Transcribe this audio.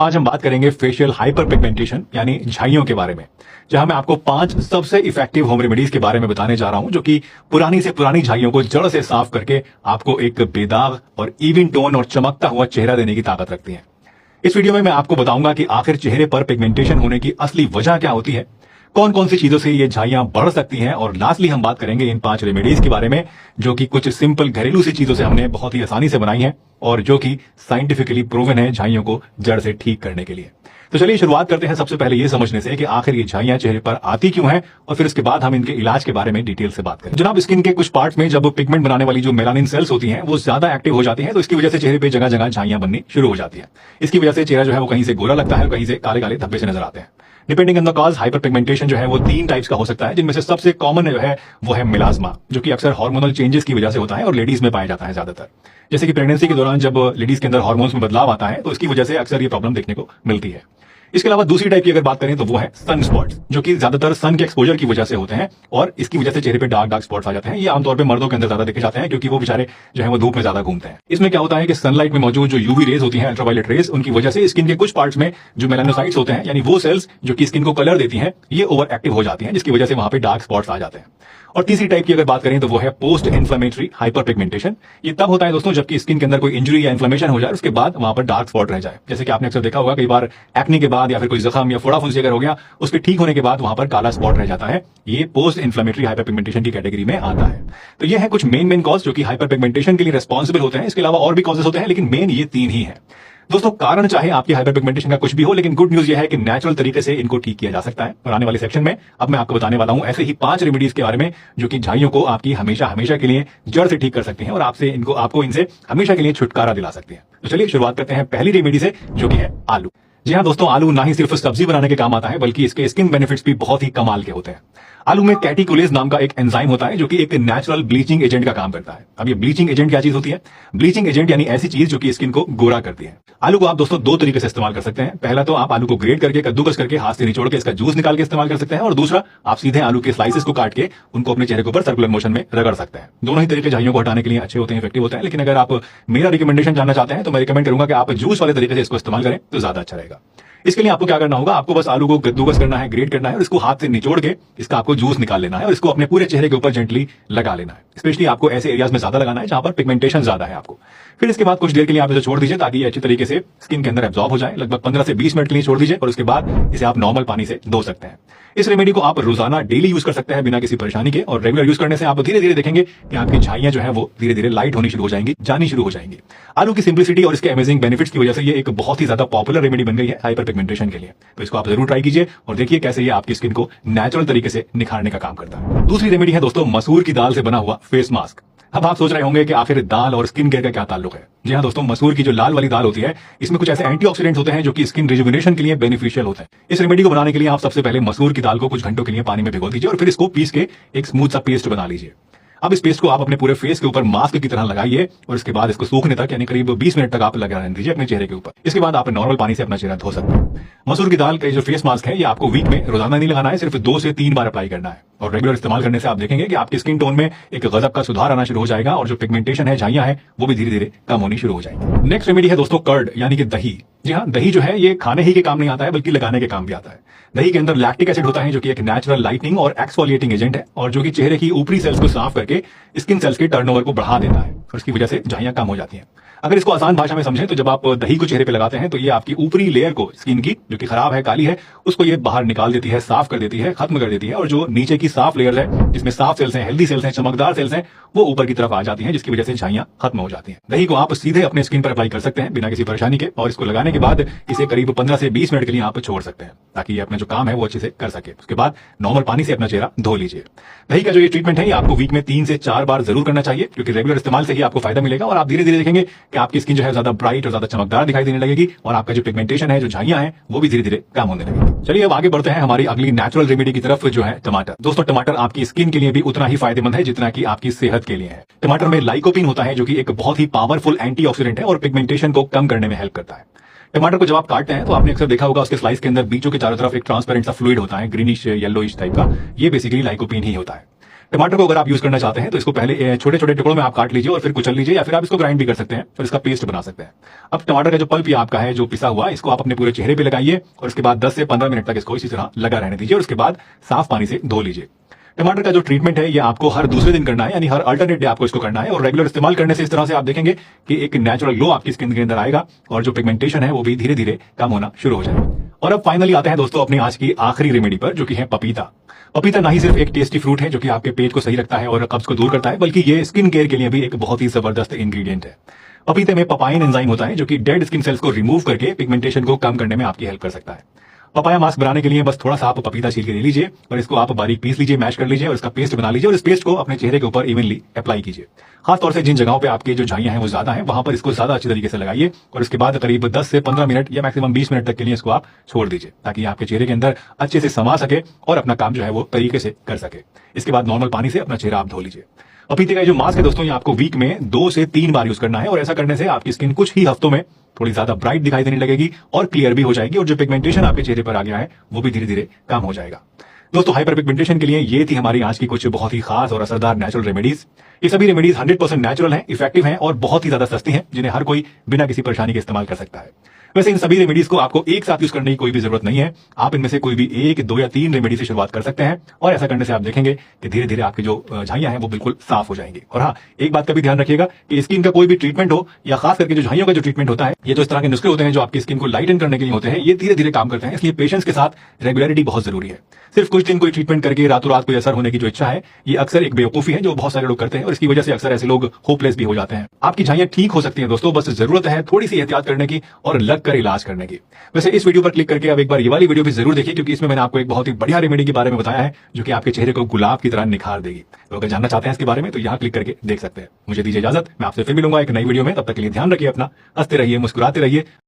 आज हम बात करेंगे फेशियल हाइपर पिगमेंटेशन यानी झाइयों के बारे में, जहां मैं आपको 5 सबसे इफेक्टिव होम रेमेडीज के बारे में बताने जा रहा हूं जो कि पुरानी से पुरानी झाइयों को जड़ से साफ करके आपको एक बेदाग और इवन टोन और चमकता हुआ चेहरा देने की ताकत रखती हैं। इस वीडियो में मैं आपको बताऊंगा कि आखिर चेहरे पर पिगमेंटेशन होने की असली वजह क्या होती है, कौन कौन सी चीजों से ये झाइयां बढ़ सकती हैं, और लास्टली हम बात करेंगे इन 5 रेमेडीज के बारे में जो कि कुछ सिंपल घरेलू सी चीजों से हमने बहुत ही आसानी से बनाई है और जो कि साइंटिफिकली प्रूवन है झाइयों को जड़ से ठीक करने के लिए। तो चलिए शुरुआत करते हैं सबसे पहले ये समझने से कि आखिर ये झाइयां चेहरे पर आती क्यों हैं, और फिर उसके बाद हम इनके इलाज के बारे में डिटेल से बात करें। जनाब, स्किन के कुछ पार्ट्स में जब पिगमेंट बनाने वाली जो मेलानिन सेल्स होती हैं वो ज्यादा एक्टिव हो जाती हैं, तो इसकी वजह से चेहरे पे जगह जगह झाइयां बननी शुरू हो जाती है। इसकी वजह से चेहरा जो है वो कहीं से गोरा लगता है और कहीं से काले काले धब्बे से नजर आते हैं। Depending on the cause hyper pigmentation जो है वो 3 टाइप्स का हो सकता है, जिनमें से सबसे कॉमन जो है वो है मिलाज्मा, जो कि अक्सर हार्मोनल चेंजेस की वजह से होता है और लेडीज में पाया जाता है ज्यादातर। जैसे कि प्रेगनेंसी के दौरान जब लेडीज के अंदर हार्मोन्स में बदलाव आता है तो इसकी वजह से अक्सर ये प्रॉब्लम देखने को मिलती है। इसके अलावा दूसरी टाइप की अगर बात करें तो वो है सन स्पॉट्स, जो कि ज्यादातर सन के एक्सपोजर की वजह से होते हैं और इसकी वजह से चेहरे पे डार्क डार्क स्पॉट्स आ जाते हैं। ये आमतौर पे मर्दों के अंदर ज्यादा देखे जाते हैं क्योंकि वो बेचारे जो है वो धूप में ज्यादा घूमते हैं। इसमें क्या होता है कि सनलाइट में मौजूद जो यूवी रेज होती हैं, अल्ट्रावायलेट रेज, उनकी वजह से स्किन के कुछ पार्ट्स में जो मेलानोसाइट्स होते हैं यानी वो सेल्स जो कि स्किन को कलर देती हैं, ये ओवर एक्टिव हो जाती हैं, जिसकी वजह से वहां पे डार्क स्पॉट्स आ जाते हैं। और तीसरी टाइप की अगर बात करें तो वो है पोस्ट इन्फ्लेमेटरी हाइपर पिगमेंटेशन। ये तब होता है दोस्तों जबकि स्किन के अंदर कोई इंजरी या इन्फ्लेमेशन हो जाए, उसके बाद वहां पर डार्क स्पॉट रह जाए। जैसे कि आपने अक्सर देखा होगा कई बार एक्ने के बाद या फिर कोई जख्म या फोड़ा फुंसी अगर हो गया, उसके ठीक होने के बाद वहां पर काला स्पॉट रह जाता है। ये पोस्ट इन्फ्लेमेटरी हाइपर पिगमेंटेशन की कैटेगरी में आता है। तो ये है कुछ मेन कॉज जो कि हाइपर पिगमेंटेशन के लिए रिस्पॉन्सिबल होते हैं। इसके अलावा और भी कॉजेस होते हैं, लेकिन मेन ये 3 ही है दोस्तों। कारण चाहे आपकी हाइपर पिगमेंटेशन का कुछ भी हो, लेकिन गुड न्यूज यह है कि नेचुरल तरीके से इनको ठीक किया जा सकता है। और आने वाले सेक्शन में अब मैं आपको बताने वाला हूं ऐसे ही 5 रेमेडीज के बारे में जो कि झाइयों को आपकी हमेशा के लिए जड़ से ठीक कर सकती हैं और आपको इनसे हमेशा के लिए छुटकारा दिला सकती हैं। तो चलिए शुरुआत करते हैं पहली रेमेडी से, जो कि है आलू। जी हाँ दोस्तों, आलू ना ही सिर्फ सब्जी बनाने के काम आता है बल्कि इसके स्किन बेनिफिट्स भी बहुत ही कमाल के होते हैं। आलू में कैटिकोलेज नाम का एक एंजाइम होता है जो कि एक नेचुरल ब्लीचिंग एजेंट का काम करता है। अब ये ब्लीचिंग एजेंट क्या चीज होती है? ब्लीचिंग एजेंट यानी ऐसी चीज जो कि स्किन को गोरा करती है। आलू को आप दोस्तों 2 तरीके से इस्तेमाल कर सकते हैं। पहला तो आप आलू को ग्रेट करके कद्दूकस करके हाथ से निचोड़ के इसका जूस निकाल के इस्तेमाल कर सकते हैं, और दूसरा आप सीधे आलू के स्लाइसेस को काट के उनको अपने चेहरे के ऊपर सर्कुलर मोशन में रगड़ सकते हैं। दोनों ही तरीके झाइयों को हटाने के लिए अच्छे होते हैं, इफेक्टिव होते हैं। लेकिन अगर आप मेरा रिकमेंडेशन जानना चाहते हैं तो मैं रिकमेंड करूंगा कि आप जूस वाले तरीके से इसको इस्तेमाल करें तो ज्यादा अच्छा रहेगा। इसके लिए आपको क्या करना होगा, आपको बस आलू को कद्दूकस करना है, ग्रेट करना है और इसको हाथ से निचोड़ के इसका आपको जूस निकाल लेना है और इसको अपने पूरे चेहरे के ऊपर जेंटली लगा लेना है। स्पेशली आपको ऐसे एरियाज में ज्यादा लगाना है जहां पर पिगमेंटेशन ज्यादा है आपको। फिर इसके बाद कुछ देर के लिए आप इसे छोड़ दीजिए ताकि ये अच्छी तरीके से स्किन के अंदर एब्जॉर्ब हो जाए। लगभग 15 से 20 मिनट के लिए छोड़ दीजिए और उसके बाद इसे आप नॉर्मल पानी से धो सकते हैं। इस रेमेडी को आप रोजाना डेली यूज कर सकते हैं बिना किसी परेशानी के, और रेगुलर यूज करने से आप धीरे धीरे देखेंगे कि आपकी झाइयां जो है वो धीरे धीरे लाइट होनी शुरू हो जाएंगी, जानी शुरू हो जाएंगी। आलू की सिंप्लिसिटी और इसके अमेजिंग बेनिफिट्स की वजह से ये एक बहुत ही ज्यादा पॉपुलर रेमेडी बन गई है हाइपर पिगमेंटेशन के लिए। तो इसको आप जरूर ट्राई कीजिए और देखिए कैसे ये आपकी स्किन को नेचुरल तरीके से निखारने का काम करता है। दूसरी रेमेडी है दोस्तों मसूर की दाल से बना हुआ फेस मास्क। अब आप सोच रहे होंगे कि आखिर दाल और स्किन केयर का क्या ताल्लुक है। जी हाँ दोस्तों, मसूर की जो लाल वाली दाल होती है इसमें कुछ ऐसे एंटीऑक्सीडेंट्स होते हैं जो कि स्किन रिजुविनेशन के लिए बेनिफिशियल होते हैं। इस रेमेडी को बनाने के लिए आप सबसे पहले मसूर की दाल को कुछ घंटों के लिए पानी में भिगो दीजिए और फिर इसको पीस के एक स्मूथ सा पेस्ट बना लीजिए। अब इस पेस्ट को आप अपने पूरे फेस के ऊपर मास्क की तरह लगाइए और इसके बाद इसको सूखने तक यानी करीब 20 मिनट तक आप लगा रहने दीजिए अपने चेहरे के ऊपर। इसके बाद आप नॉर्मल पानी से अपना चेहरा धो सकते हैं। मसूर की दाल का जो फेस मास्क है ये आपको वीक में रोजाना नहीं लगाना है, सिर्फ 2 से 3 बार अप्लाई करना है। और रेगुलर इस्तेमाल करने से आप देखेंगे कि आपकी स्किन टोन में एक गजब का सुधार आना शुरू हो जाएगा और जो पिगमेंटेशन है, झाइयां है, वो भी धीरे धीरे कम होनी शुरू हो जाएगी। नेक्स्ट रेमेडी है दोस्तों कर्ड यानी कि दही। जी हाँ, दही जो है ये खाने ही के काम नहीं आता है बल्कि लगाने के काम भी आता है। दही के अंदर लैक्टिक एसिड होता है जो कि एक नेचुरल लाइटनिंग और एक्सफोलिएटिंग एजेंट है और जो कि चेहरे की ऊपरी सेल्स को साफ करके स्किन सेल्स के टर्नओवर को बढ़ा देता है और इसकी वजह से झाइयां कम हो जाती हैं। अगर इसको आसान भाषा में समझें तो जब आप दही को चेहरे पे लगाते हैं तो ये आपकी ऊपरी लेयर को स्किन की जो कि खराब है, काली है, उसको ये बाहर निकाल देती है, साफ कर देती है, खत्म कर देती है, और जो नीचे की साफ लेयर है जिसमें साफ सेल्स हैं, हेल्दी सेल्स हैं, चमकदार सेल्स हैं, वो ऊपर की तरफ आ जाती हैं, जिसकी वजह से झाइयां खत्म हो जाती हैं। दही को आप सीधे अपने स्किन पर अप्लाई कर सकते हैं बिना किसी परेशानी के, और इसको लगाने के बाद इसे करीब 15 से 20 मिनट के लिए आप छोड़ सकते हैं ताकि ये अपना जो काम है वो अच्छे से कर सके। उसके बाद नॉर्मल पानी से अपना चेहरा धो लीजिए। दही का जो ये ट्रीटमेंट है ये आपको वीक में 3 से 4 बार जरूर करना चाहिए क्योंकि रेगुलर इस्तेमाल से ही आपको फायदा मिलेगा और आप धीरे धीरे देखेंगे कि आपकी स्किन जो है ज्यादा ब्राइट और ज्यादा चमकदार दिखाई देने लगेगी और आपका जो पिगमेंटेशन है, जो झाइयां हैं, वो भी धीरे धीरे कम होने लगेगी। चलिए अब आगे बढ़ते हैं हमारी अगली नेचुरल रेमेडी की तरफ, जो है टमाटर। दोस्तों टमाटर आपकी स्किन के लिए भी उतना ही फायदेमंद है जितना कि आपकी सेहत के लिए है। टमाटर में लाइकोपीन होता है जो कि एक बहुत ही पावरफुल एंटीऑक्सीडेंट है और पिगमेंटेशन को कम करने में हेल्प करता है। टमाटर को जब आप काटते हैं तो आपने अक्सर देखा होगा उसके स्लाइस के अंदर बीचों के चारों तरफ एक ट्रांसपेरेंट सा फ्लूइड होता है, ग्रीनिश येलोइश टाइप का। ये बेसिकली लाइकोपीन ही होता है। टमाटर को अगर आप यूज करना चाहते हैं तो इसको पहले छोटे छोटे टुकड़ों में आप काट लीजिए और फिर कुचल लीजिए, या फिर आप इसको ग्राइंड भी कर सकते हैं और इसका पेस्ट बना सकते हैं। अब टमाटर का जो पल्प आपका है जो पिसा हुआ, इसको आप अपने पूरे चेहरे पे लगाइए और उसके बाद 10 से 15 मिनट तक इसको इसी तरह लगा रहने दीजिए और उसके बाद साफ पानी से धो लीजिए। टमाटर का जो ट्रीटमेंट है ये आपको हर दूसरे दिन करना है, यानी हर अल्टरनेट डे आपको इसको करना है, और रेगुलर इस्तेमाल करने से इस तरह से आप देखेंगे कि एक नेचुरल ग्लो आपकी स्किन के अंदर आएगा और जो पिगमेंटेशन है वो भी धीरे धीरे कम होना शुरू हो जाएगा। और अब फाइनली आते हैं दोस्तों अपनी आज की आखिरी रेमेडी पर, जो कि है पपीता। पपीता ना ही सिर्फ एक टेस्टी फ्रूट है जो कि आपके पेट को सही रखता है और कब्ज को दूर करता है, बल्कि ये स्किन केयर के लिए भी एक बहुत ही जबरदस्त इंग्रेडिएंट है। पपीते में पपाइन एंजाइम होता है जो कि डेड स्किन सेल्स को रिमूव करके पिगमेंटेशन को कम करने में आपकी हेल्प कर सकता है। पपाया मास्क बनाने के लिए बस थोड़ा सा आप पपीता छील के ले लीजिए और इसको आप बारीक पीस लीजिए, मैश कर लीजिए और इसका पेस्ट बना लीजिए और इस पेस्ट को अपने चेहरे के ऊपर इवनली अप्लाई कीजिए। खासतौर से जिन जगहों पे आपकी जो झाइयां हैं वो ज्यादा हैं वहां पर इसको ज्यादा अच्छी तरीके से लगाइए और उसके बाद करीब 10 से 15 मिनट या मैक्सिमम 20 मिनट तक के लिए इसको आप छोड़ दीजिए, ताकि आपके चेहरे के अंदर अच्छे से समा सके और अपना काम जो है वो तरीके से कर सके। इसके बाद नॉर्मल पानी से अपना चेहरा आप धो लीजिए। पपीते का जो मास्क है दोस्तों, ये आपको वीक में 2 से 3 बार यूज करना है और ऐसा करने से आपकी स्किन कुछ ही हफ्तों में थोड़ी ज्यादा ब्राइट दिखाई देने लगेगी और क्लियर भी हो जाएगी और जो पिगमेंटेशन आपके चेहरे पर आ गया है वो भी धीरे धीरे कम हो जाएगा। दोस्तों, हाइपर पिगमेंटेशन के लिए ये थी हमारी आज की कुछ बहुत ही खास और असरदार नेचुरल रेमेडीज। ये सभी रेमेडीज 100% नेचुरल हैं, इफेक्टिव हैं और बहुत ही ज्यादा सस्ती हैं, जिन्हें हर कोई बिना किसी परेशानी के इस्तेमाल कर सकता है। वैसे इन सभी रेमेडीज को आपको एक साथ यूज करने की कोई भी जरूरत नहीं है। आप इनमें से कोई भी 1, 2 या 3 रेमेडी से शुरुआत कर सकते हैं और ऐसा करने से आप देखेंगे कि धीरे धीरे आपकी जो झाइयां हैं वो बिल्कुल साफ हो जाएंगी। और हाँ, एक बात का भी ध्यान रखिएगा कि स्किन का कोई भी ट्रीटमेंट हो या खास करके जो झाइयों का जो ट्रीटमेंट होता है, ये जो इस तरह के नुस्खे होते हैं जो आपकी स्किन को लाइटन करने के लिए होते हैं, ये धीरे धीरे काम करते हैं। इसलिए पेशेंस के साथ रेगुलरिटी बहुत जरूरी है। सिर्फ कुछ दिन कोई ट्रीटमेंट करके रातों रात कोई असर होने की जो इच्छा है, ये अक्सर एक बेवकूफी है जो बहुत सारे लोग करते हैं और इसकी वजह से अक्सर ऐसे लोग होपलेस भी हो जाते हैं। आपकी झाइयां ठीक हो सकती हैं दोस्तों, बस जरूरत है थोड़ी सी एहतियात करने की और लग कर इलाज करने की। वैसे इस वीडियो पर क्लिक करके अब एक बार ये वाली वीडियो भी जरूर देखिए, क्योंकि इसमें मैंने आपको एक बहुत ही बढ़िया रेमेडी के बारे में बताया है जो कि आपके चेहरे को गुलाब की तरह निखार देगी। तो अगर जानना चाहते हैं इसके बारे में तो यहाँ क्लिक करके देख सकते हैं। मुझे दीजिए इजाजत, मैं आपसे फिर मिलूंगा एक नई वीडियो में। तब तक के लिए ध्यान रखिए अपना, हंसते रहिए, मुस्कुराते रहिए।